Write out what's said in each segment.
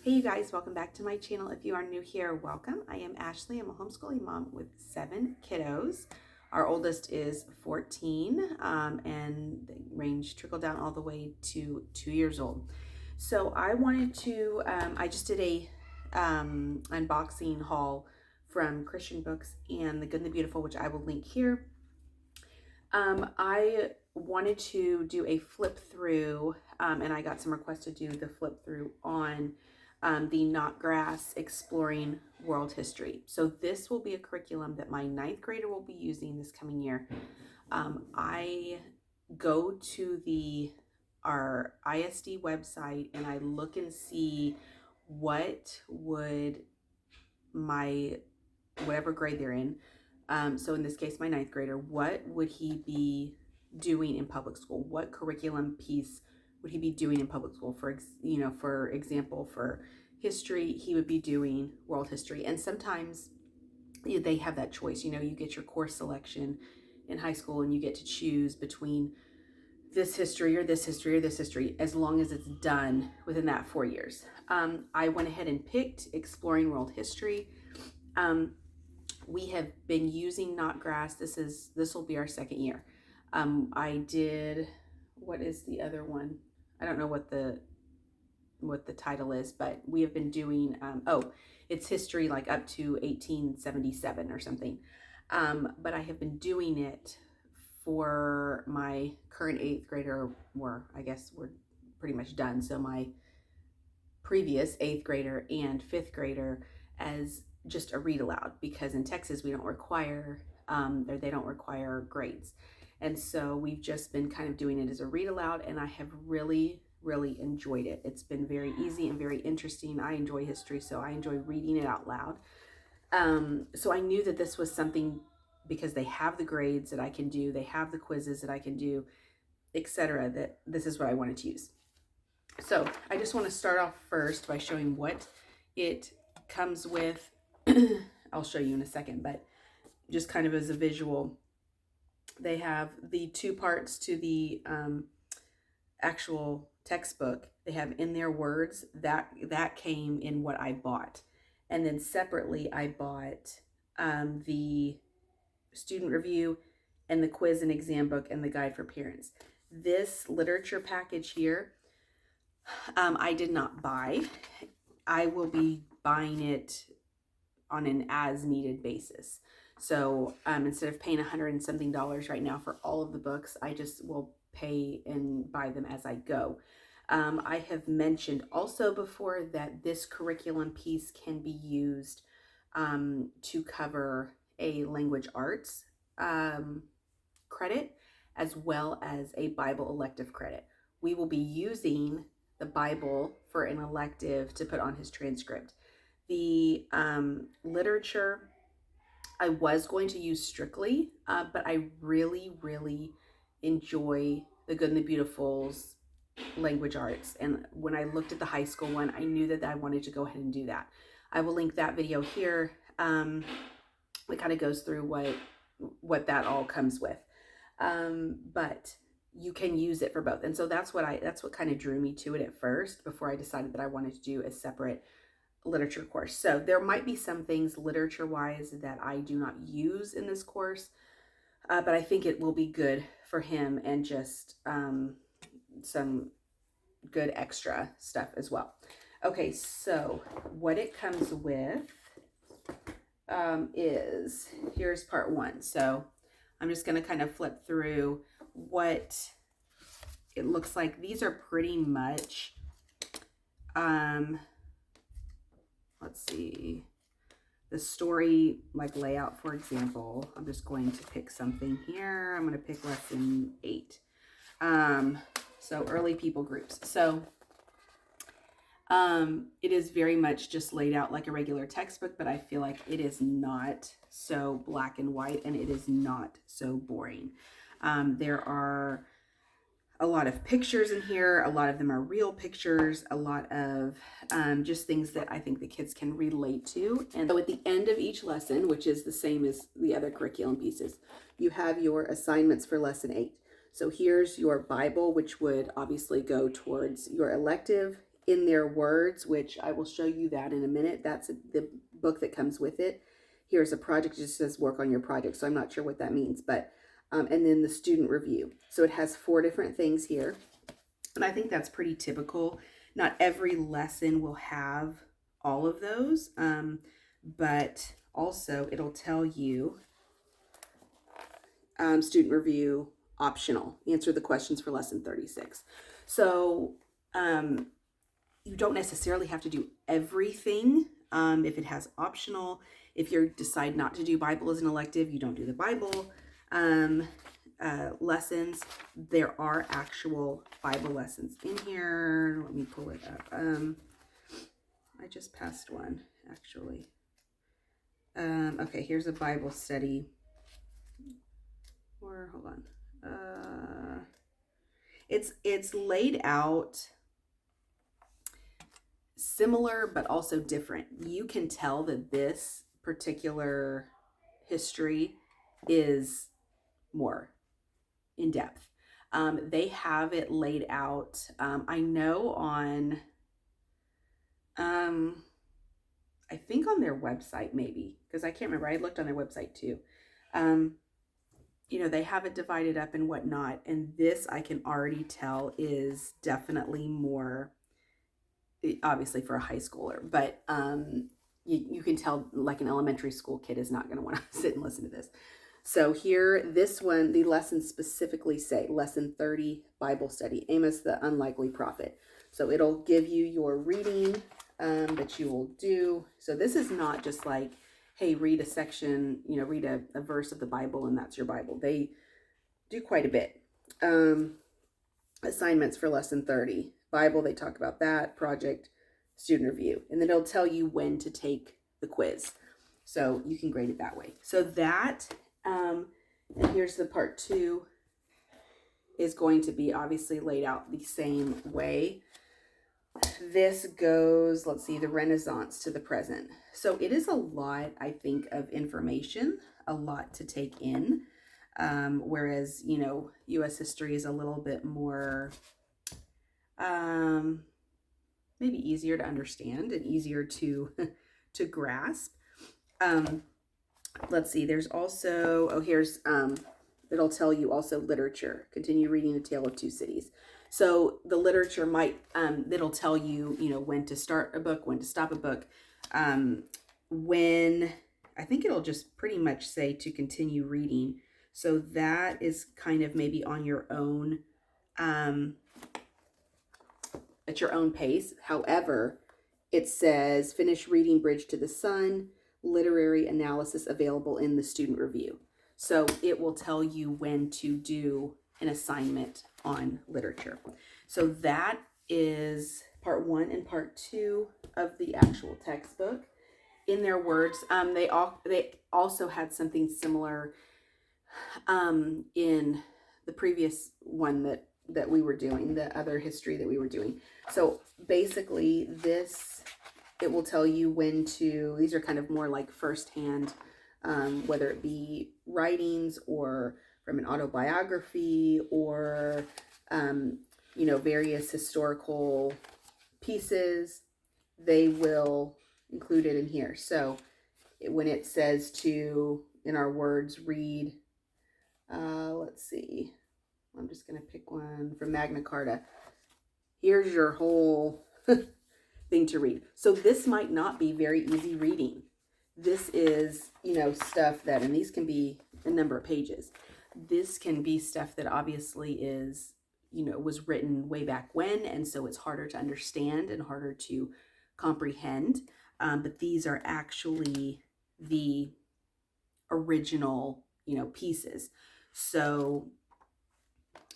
Hey you guys, welcome back to my channel. If you are new here, welcome. I am Ashley. I'm a homeschooling mom with 7 kiddos. Our oldest is 14 and they range trickle down all the way to 2 years old. So I wanted to, I just did a unboxing haul from Christian Books and The Good and the Beautiful, which I will link here. I wanted to do a flip through and I got some requests to do the flip through on the Notgrass Exploring World History. So this will be a curriculum that my 9th grader will be using this coming year. I go to our ISD website and I look and see what would whatever grade they're in. So in this case, my 9th grader, what would he be doing in public school? What curriculum piece would he be doing in public school? For example, for history, he would be doing world history. And sometimes they have that choice. You get your course selection in high school and you get to choose between this history or this history or this history, as long as it's done within that 4 years. I went ahead and picked Exploring World History. We have been using Notgrass. This will be our 2nd year. I did, what is the other one? I don't know what the title is, but we have been doing, it's history like up to 1877 or something. But I have been doing it for my current 8th grader, or I guess we're pretty much done. So my previous 8th grader and 5th grader as just a read aloud, because in Texas we don't require, or they don't require grades. And so we've just been kind of doing it as a read aloud, and I have really enjoyed it. It's been very easy and very interesting. I enjoy history, so I enjoy reading it out loud. So I knew that this was something, because they have the grades that I can do, they have the quizzes that I can do, etc., that this is what I wanted to use. So I just want to start off first by showing what it comes with. I'll show you in a second, but just kind of as a visual, they have the 2 parts to the actual textbook. They have in their words that came in what I bought, and then separately I bought the student review and the quiz and exam book and the guide for parents. This literature package here, I did not buy. I will be buying it on an as needed basis. So instead of paying $100 and something right now for all of the books, I just will pay and buy them as I go. I have mentioned also before that this curriculum piece can be used to cover a language arts credit, as well as a Bible elective credit. We will be using the Bible for an elective to put on his transcript. The literature I was going to use strictly, but I really enjoy The Good and the Beautiful's language arts. And when I looked at the high school one, I knew that I wanted to go ahead and do that. I will link that video here. It kind of goes through what that all comes with. But you can use it for both. And so that's what kind of drew me to it at first, before I decided that I wanted to do a separate literature course. So there might be some things literature wise that I do not use in this course, but I think it will be good for him, and just some good extra stuff as well. Okay, so what it comes with is, here's part 1. So I'm just going to kind of flip through what it looks like. These are pretty much let's see, the story like layout, for example. I'm just going to pick something here. I'm going to pick lesson 8. So early people groups. So it is very much just laid out like a regular textbook, but I feel like it is not so black and white, and it is not so boring. There are a lot of pictures in here. A lot of them are real pictures, a lot of just things that I think the kids can relate to. And so at the end of each lesson, which is the same as the other curriculum pieces, you have your assignments for lesson 8. So here's your Bible, which would obviously go towards your elective, In Their Words, which I will show you that in a minute. That's the book that comes with it. Here's a project, it just says work on your project, so I'm not sure what that means, but and then the student review. So it has 4 different things here, and I think that's pretty typical. Not every lesson will have all of those, but also it'll tell you student review optional, answer the questions for lesson 36. So you don't necessarily have to do everything. If it has optional, if you decide not to do Bible as an elective, you don't do the Bible lessons. There are actual Bible lessons in here. Let me pull it up. I just passed one, actually. Okay, here's a Bible study. Or hold on. It's laid out similar but also different. You can tell that this particular history is more in depth. They have it laid out. I know on, I think on their website maybe, because I can't remember. I looked on their website too. You know, they have it divided up and whatnot. And this I can already tell is definitely more, obviously for a high schooler, but you can tell like an elementary school kid is not going to want to sit and listen to this. So here, this one, the lessons specifically say lesson 30, Bible study, Amos the unlikely prophet. So it'll give you your reading that you will do. So this is not just like, hey, read a section, you know, read a verse of the Bible and that's your Bible. They do quite a bit. Assignments for lesson 30, Bible, they talk about that, project, student review. And then it'll tell you when to take the quiz. So you can grade it that way. So that, and here's the part 2, is going to be obviously laid out the same way. This goes, let's see, the Renaissance to the present. So it is a lot, I think, of information, a lot to take in. Whereas, you know, U.S. history is a little bit more, maybe easier to understand and easier to grasp. Let's see, there's also, here's, it'll tell you also literature, continue reading A Tale of Two Cities. So the literature might, it'll tell you, you know, when to start a book, when to stop a book, when, I think it'll just pretty much say to continue reading. So that is kind of maybe on your own, at your own pace. However, it says finish reading Bridge to the Sun, literary analysis available in the student review. So it will tell you when to do an assignment on literature. So that is part 1 and part 2 of the actual textbook. In Their Words, they also had something similar in the previous one that we were doing, the other history that we were doing. So basically this, it will tell you when to, these are kind of more like firsthand, whether it be writings or from an autobiography or, you know, various historical pieces, they will include it in here. So when it says to, in our words, read, let's see, I'm just going to pick one from Magna Carta. Here's your whole thing to read. So this might not be very easy reading. This is, you know, stuff that, and these can be a number of pages. This can be stuff that obviously is, you know, was written way back when, and so it's harder to understand and harder to comprehend. But these are actually the original, you know, pieces. So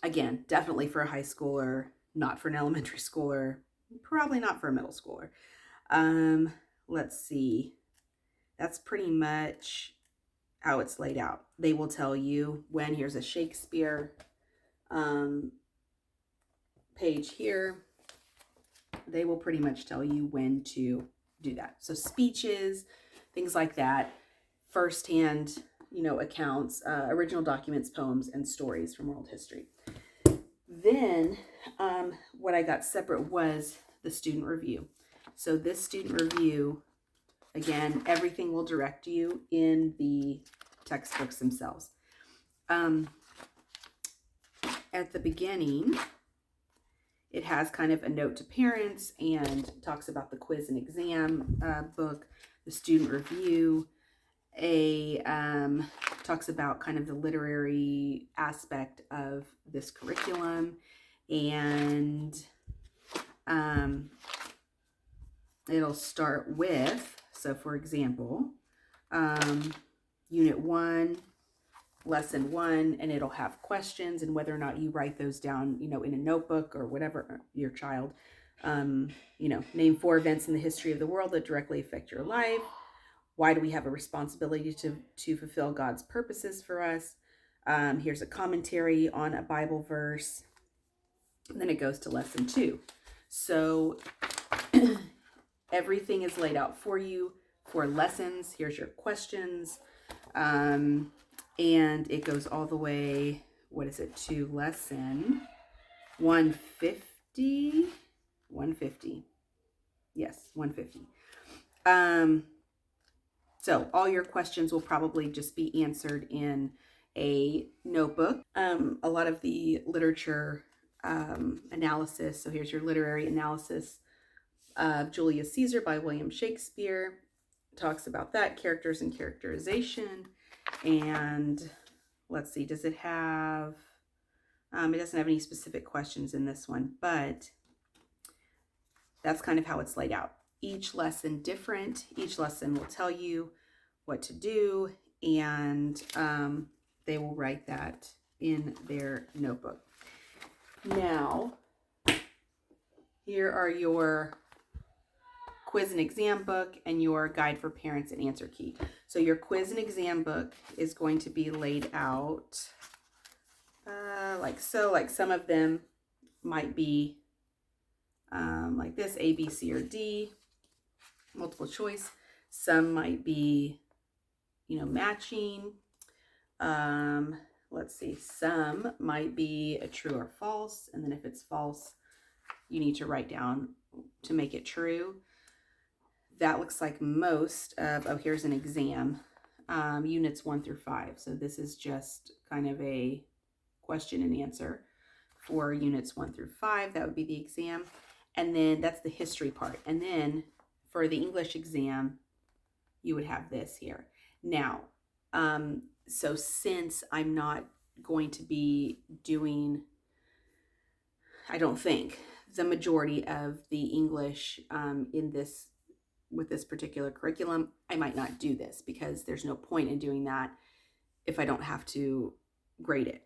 again, definitely for a high schooler, not for an elementary schooler, probably not for a middle schooler. Let's see. That's pretty much how it's laid out. They will tell you when, here's a Shakespeare page here. They will pretty much tell you when to do that. So speeches, things like that, firsthand, you know, accounts, original documents, poems, and stories from world history. Then what I got separate was the student review. So this student review, again, everything will direct you in the textbooks themselves. At the beginning, it has kind of a note to parents and talks about the quiz and exam book, the student review, talks about kind of the literary aspect of this curriculum, and it'll start with, so for example, Unit 1, Lesson 1, and it'll have questions, and whether or not you write those down, in a notebook or whatever your child, name 4 events in the history of the world that directly affect your life. Why do we have a responsibility to fulfill God's purposes for us? Here's a commentary on a Bible verse. And then it goes to Lesson 2. So everything is laid out for you for lessons. Here's your questions. And it goes all the way, to lesson 150? 150. Yes, 150. So all your questions will probably just be answered in a notebook. A lot of the literature analysis. So here's your literary analysis of Julius Caesar by William Shakespeare. Talks about that, characters and characterization. And let's see, does it have, it doesn't have any specific questions in this one, but that's kind of how it's laid out. Each lesson different. Each lesson will tell you what to do, and they will write that in their notebook. Now, here are your quiz and exam book and your guide for parents and answer key. So your quiz and exam book is going to be laid out like so. Like some of them might be like this, A, B, C, or D, multiple choice. Some might be, matching. Let's see, some might be a true or false. And then if it's false, you need to write down to make it true. That looks like most of, here's an exam, units 1 through 5. So this is just kind of a question and answer for units 1 through 5. That would be the exam. And then that's the history part. And then for the English exam, you would have this here. Now, so since I'm not going to be doing, I don't think, the majority of the English with this particular curriculum, I might not do this because there's no point in doing that if I don't have to grade it.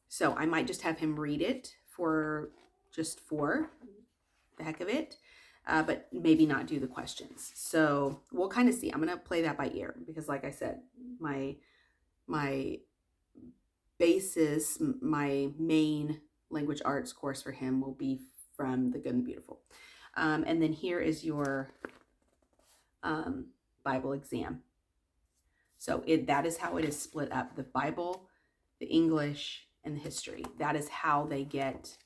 So I might just have him read it for the heck of it, but maybe not do the questions. So we'll kind of see. I'm going to play that by ear because, like I said, my basis, my main language arts course for him will be from The Good and the Beautiful. And then here is your Bible exam. So that is how it is split up. The Bible, the English, and the history. That is how they get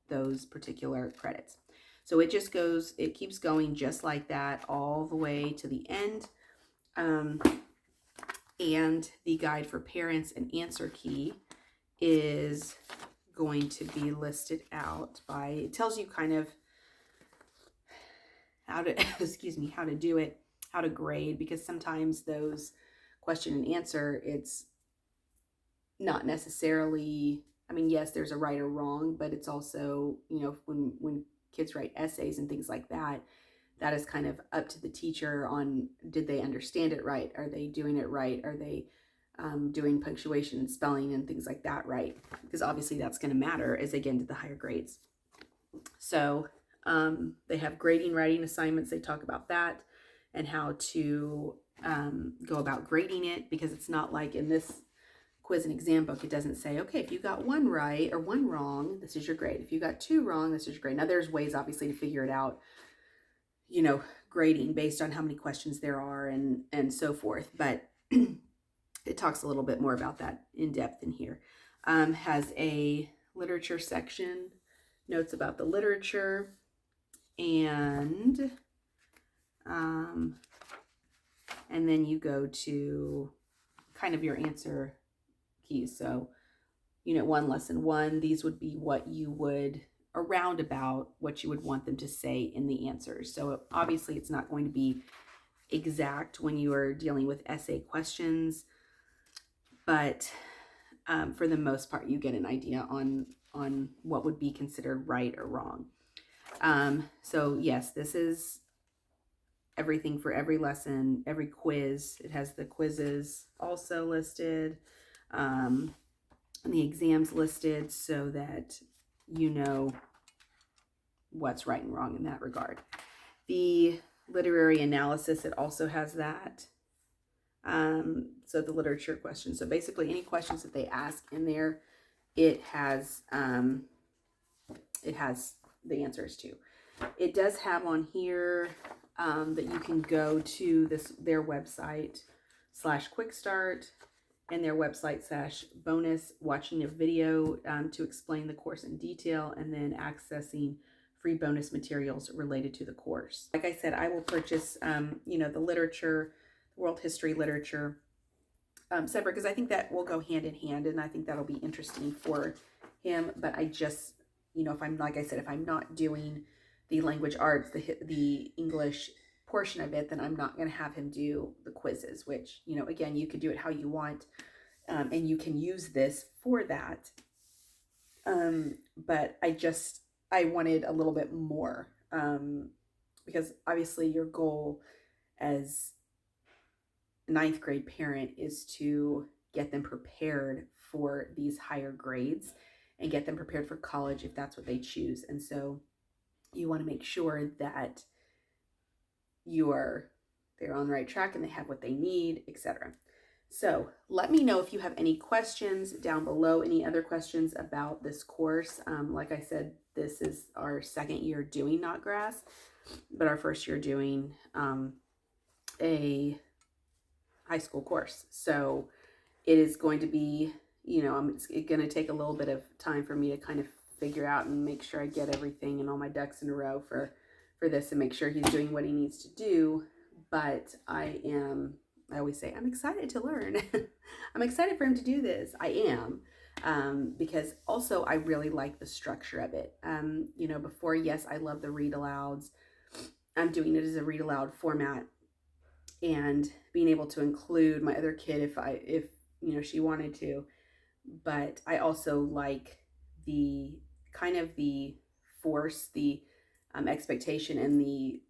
those particular credits. So it just goes, it keeps going just like that all the way to the end. And the guide for parents and answer key is going to be listed out by, it tells you kind of how to, how to do it, how to grade, because sometimes those question and answer, it's not necessarily, I mean, yes, there's a right or wrong, but it's also, when kids write essays and things like that, that is kind of up to the teacher on, did they understand it right? Are they doing it right? Are they doing punctuation and spelling and things like that right? Because obviously that's going to matter as they get into the higher grades. So they have grading writing assignments. They talk about that and how to go about grading it, because it's not like in this quiz and exam book, it doesn't say, okay, if you got 1 right or 1 wrong, this is your grade. If you got 2 wrong, this is your grade. Now there's ways obviously to figure it out, grading based on how many questions there are and so forth. But it talks a little bit more about that in depth in here. Has a literature section, notes about the literature. and then you go to kind of your answer keys. So Unit 1, Lesson 1, these would be what you would, around about what you would want them to say in the answers. So obviously it's not going to be exact when you are dealing with essay questions, but for the most part, you get an idea on what would be considered right or wrong. So yes, this is everything for every lesson, every quiz. It has the quizzes also listed, and the exams listed, so that you know what's right and wrong in that regard. The literary analysis, it also has that. So the literature questions. So basically any questions that they ask in there, it has the answers to. It does have on here that you can go to their website /quick start and their website /bonus, watching a video to explain the course in detail, and then accessing free bonus materials related to the course. Like I said, I will purchase the literature, world history literature separate, because I think that will go hand in hand, and I think that'll be interesting for him. But I just, if I'm, like I said, if I'm not doing the language arts, the English portion of it, then I'm not going to have him do the quizzes, which, again, you could do it how you want, and you can use this for that. But I wanted a little bit more, because obviously your goal as a 9th grade parent is to get them prepared for these higher grades and get them prepared for college if that's what they choose. And so you want to make sure that they're on the right track and they have what they need, etc. So let me know if you have any questions down below, any other questions about this course. Like I said, this is our 2nd year doing Notgrass, but our 1st year doing a high school course. So it is going to be, it's going to take a little bit of time for me to kind of figure out and make sure I get everything and all my ducks in a row for this, and make sure he's doing what he needs to do. But I always say, I'm excited to learn. I'm excited for him to do this. I am, because also I really like the structure of it. Before, yes, I love the read alouds. I'm doing it as a read aloud format, and being able to include my other kid if she wanted to. But I also like the kind of the force, the expectation, and the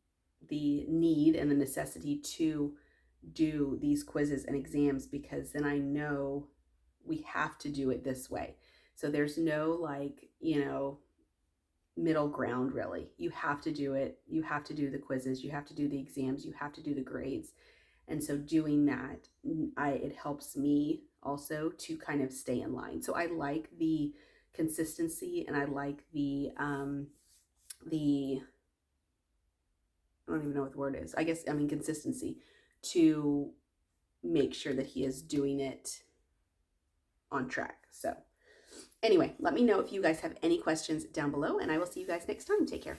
need and the necessity to do these quizzes and exams, because then I know we have to do it this way. So there's no middle ground, really. You have to do it. You have to do the quizzes. You have to do the exams. You have to do the grades. And so doing that, it helps me also to kind of stay in line. So I like the consistency, and I like the I don't even know what the word is. Consistency, to make sure that he is doing it on track. So anyway, let me know if you guys have any questions down below, and I will see you guys next time. Take care.